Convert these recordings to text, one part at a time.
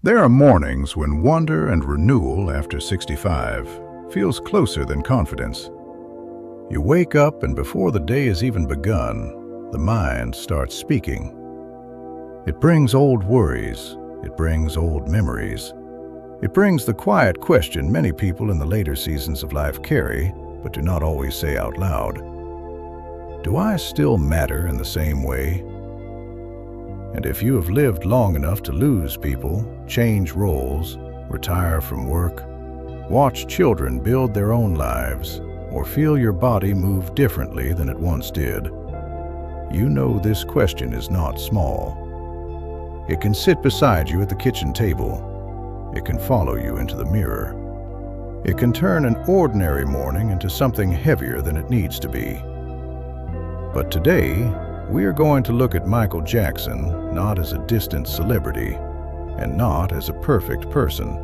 There are mornings when wonder and renewal after 65 feels closer than confidence. You wake up and before the day has even begun, the mind starts speaking. It brings old worries, it brings old memories. It brings the quiet question many people in the later seasons of life carry, but do not always say out loud. Do I still matter in the same way? And if you have lived long enough to lose people, change roles, retire from work, watch children build their own lives, or feel your body move differently than it once did, you know this question is not small. It can sit beside you at the kitchen table. It can follow you into the mirror. It can turn an ordinary morning into something heavier than it needs to be. But today, we are going to look at Michael Jackson not as a distant celebrity and not as a perfect person.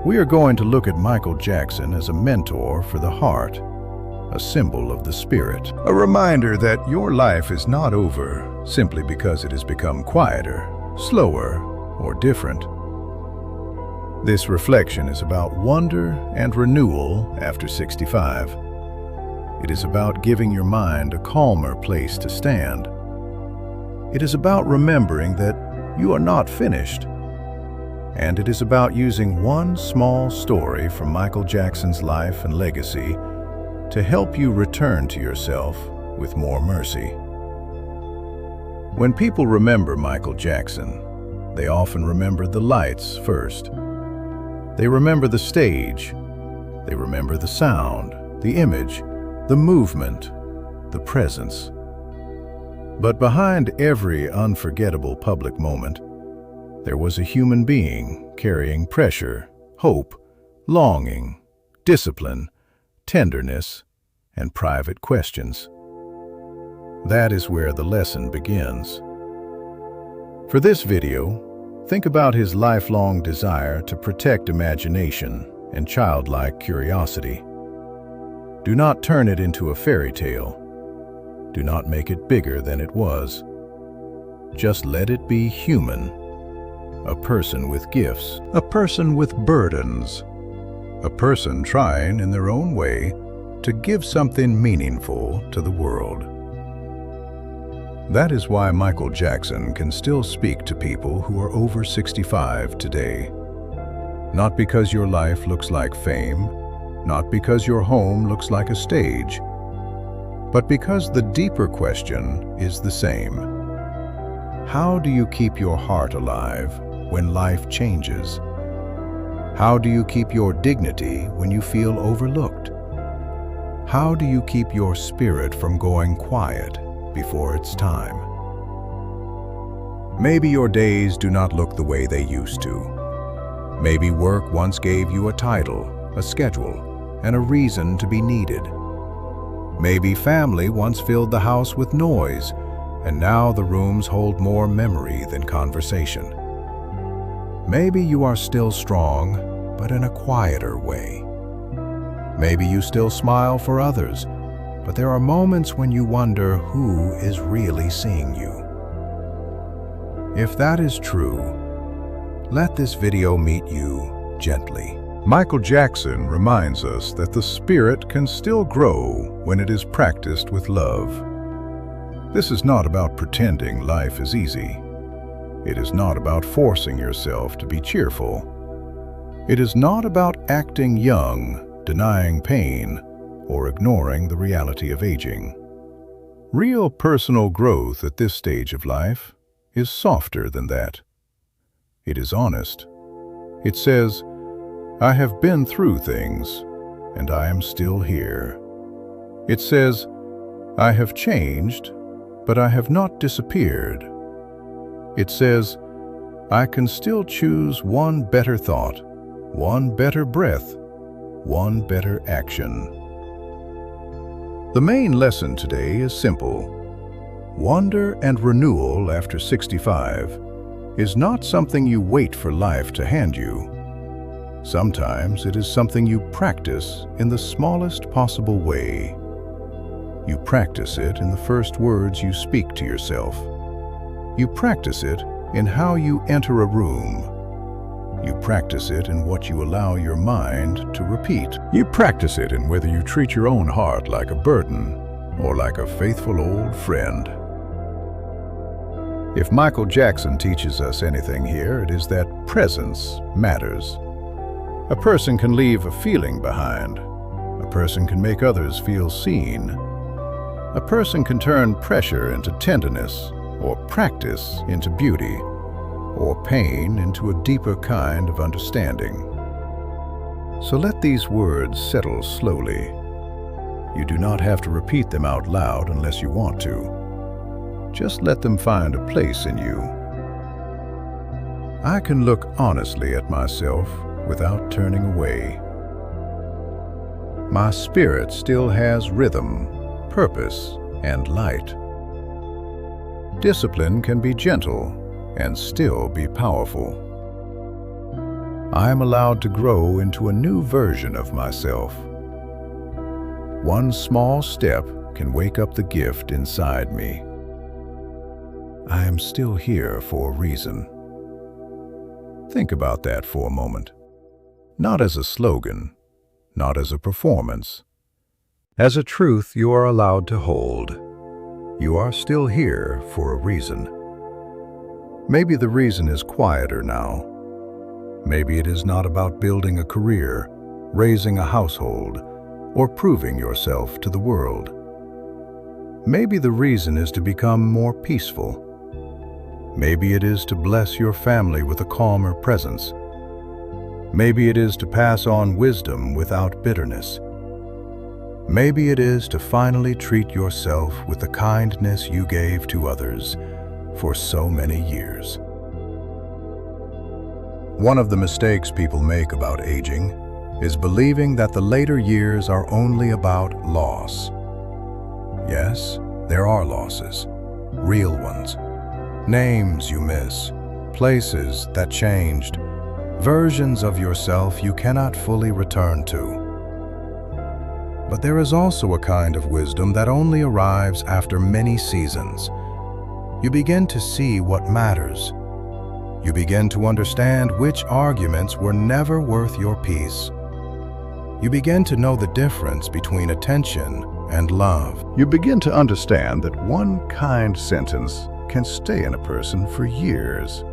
We are going to look at Michael Jackson as a mentor for the heart, a symbol of the spirit. A reminder that your life is not over simply because it has become quieter, slower, or different. This reflection is about wonder and renewal after 65. It is about giving your mind a calmer place to stand. It is about remembering that you are not finished. And it is about using one small story from Michael Jackson's life and legacy to help you return to yourself with more mercy. When people remember Michael Jackson, they often remember the lights first. They remember the stage. They remember the sound, the image, the movement, the presence. But behind every unforgettable public moment, there was a human being carrying pressure, hope, longing, discipline, tenderness, and private questions. That is where the lesson begins. For this video, think about his lifelong desire to protect imagination and childlike curiosity. Do not turn it into a fairy tale. Do not make it bigger than it was. Just let it be human. A person with gifts. A person with burdens. A person trying in their own way to give something meaningful to the world. That is why Michael Jackson can still speak to people who are over 65 today. Not because your life looks like fame, not because your home looks like a stage, but because the deeper question is the same. How do you keep your heart alive when life changes? How do you keep your dignity when you feel overlooked? How do you keep your spirit from going quiet before it's time? Maybe your days do not look the way they used to. Maybe work once gave you a title, a schedule, and a reason to be needed. Maybe family once filled the house with noise, and now the rooms hold more memory than conversation. Maybe you are still strong, but in a quieter way. Maybe you still smile for others, but there are moments when you wonder who is really seeing you. If that is true, let this video meet you gently. Michael Jackson reminds us that the spirit can still grow when it is practiced with love. This is not about pretending life is easy. It is not about forcing yourself to be cheerful. It is not about acting young, denying pain, or ignoring the reality of aging. Real personal growth at this stage of life is softer than that. It is honest. It says, I have been through things, and I am still here. It says, I have changed, but I have not disappeared. It says, I can still choose one better thought, one better breath, one better action. The main lesson today is simple. Wonder and renewal after 65 is not something you wait for life to hand you. Sometimes it is something you practice in the smallest possible way. You practice it in the first words you speak to yourself. You practice it in how you enter a room, You practice it in what you allow your mind to repeat. You practice it in whether you treat your own heart like a burden or like a faithful old friend. If Michael Jackson teaches us anything here, it is that presence matters. A person can leave a feeling behind. A person can make others feel seen. A person can turn pressure into tenderness, or practice into beauty, or pain into a deeper kind of understanding. So let these words settle slowly. You do not have to repeat them out loud unless you want to. Just let them find a place in you. I can look honestly at myself without turning away. My spirit still has rhythm, purpose, and light. Discipline can be gentle and still be powerful. I am allowed to grow into a new version of myself. One small step can wake up the gift inside me. I am still here for a reason. Think about that for a moment. Not as a slogan, not as a performance. As a truth you are allowed to hold. You are still here for a reason. Maybe the reason is quieter now. Maybe it is not about building a career, raising a household, or proving yourself to the world. Maybe the reason is to become more peaceful. Maybe it is to bless your family with a calmer presence. Maybe it is to pass on wisdom without bitterness. Maybe it is to finally treat yourself with the kindness you gave to others for so many years. One of the mistakes people make about aging is believing that the later years are only about loss. Yes, there are losses, real ones. Names you miss, places that changed, versions of yourself you cannot fully return to. But there is also a kind of wisdom that only arrives after many seasons. You begin to see what matters. You begin to understand which arguments were never worth your peace. You begin to know the difference between attention and love. You begin to understand that one kind sentence can stay in a person for years.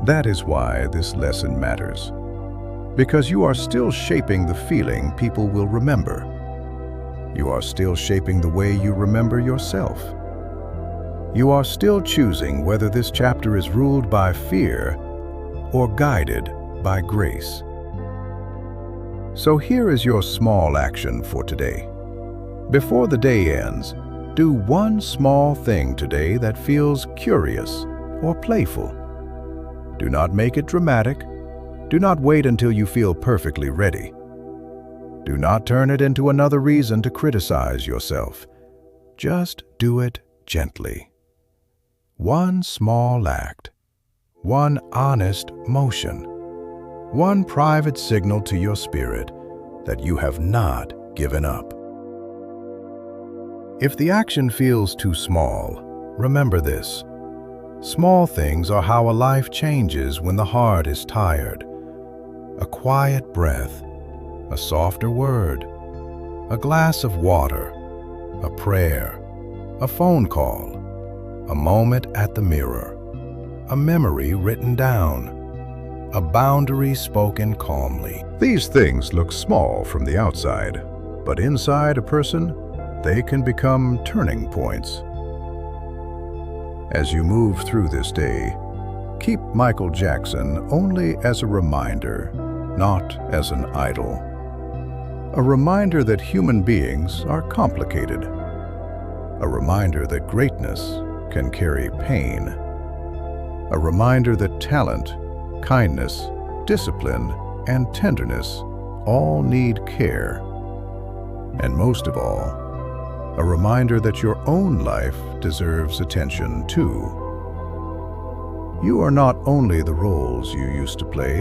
That is why this lesson matters. Because you are still shaping the feeling people will remember. You are still shaping the way you remember yourself. You are still choosing whether this chapter is ruled by fear or guided by grace. So here is your small action for today. Before the day ends, do one small thing today that feels curious or playful. Do not make it dramatic. Do not wait until you feel perfectly ready. Do not turn it into another reason to criticize yourself. Just do it gently. One small act, one honest motion, one private signal to your spirit that you have not given up. If the action feels too small, remember this. Small things are how a life changes when the heart is tired. A quiet breath, a softer word, a glass of water, a prayer, a phone call, a moment at the mirror, a memory written down, a boundary spoken calmly. These things look small from the outside, but inside a person, they can become turning points. As you move through this day, keep Michael Jackson only as a reminder, not as an idol. A reminder that human beings are complicated. A reminder that greatness can carry pain. A reminder that talent, kindness, discipline, and tenderness all need care. And most of all, a reminder that your own life deserves attention too. You are not only the roles you used to play.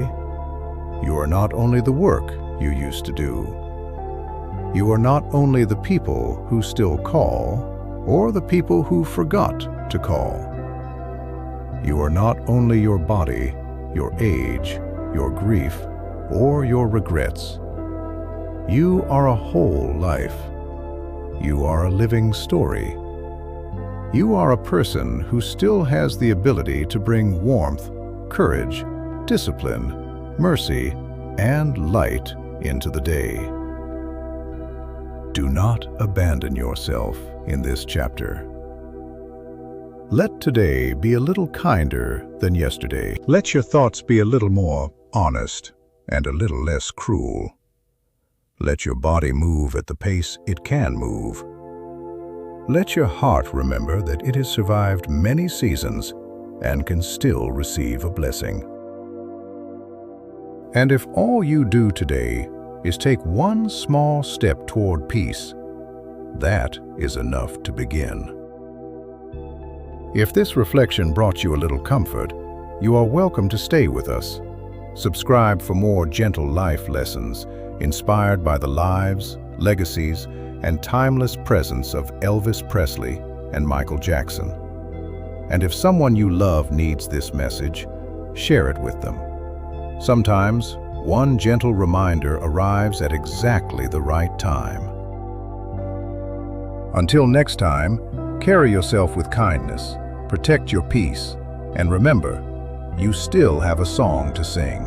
You are not only the work you used to do. You are not only the people who still call or the people who forgot to call. You are not only your body, your age, your grief, or your regrets. You are a whole life. You are a living story. You are a person who still has the ability to bring warmth, courage, discipline, mercy, and light into the day. Do not abandon yourself in this chapter. Let today be a little kinder than yesterday. Let your thoughts be a little more honest and a little less cruel. Let your body move at the pace it can move. Let your heart remember that it has survived many seasons and can still receive a blessing. And if all you do today is take one small step toward peace, that is enough to begin. If this reflection brought you a little comfort, you are welcome to stay with us. Subscribe for more gentle life lessons inspired by the lives, legacies, and timeless presence of Elvis Presley and Michael Jackson. And if someone you love needs this message, share it with them. Sometimes, one gentle reminder arrives at exactly the right time. Until next time, carry yourself with kindness, protect your peace, and remember, you still have a song to sing.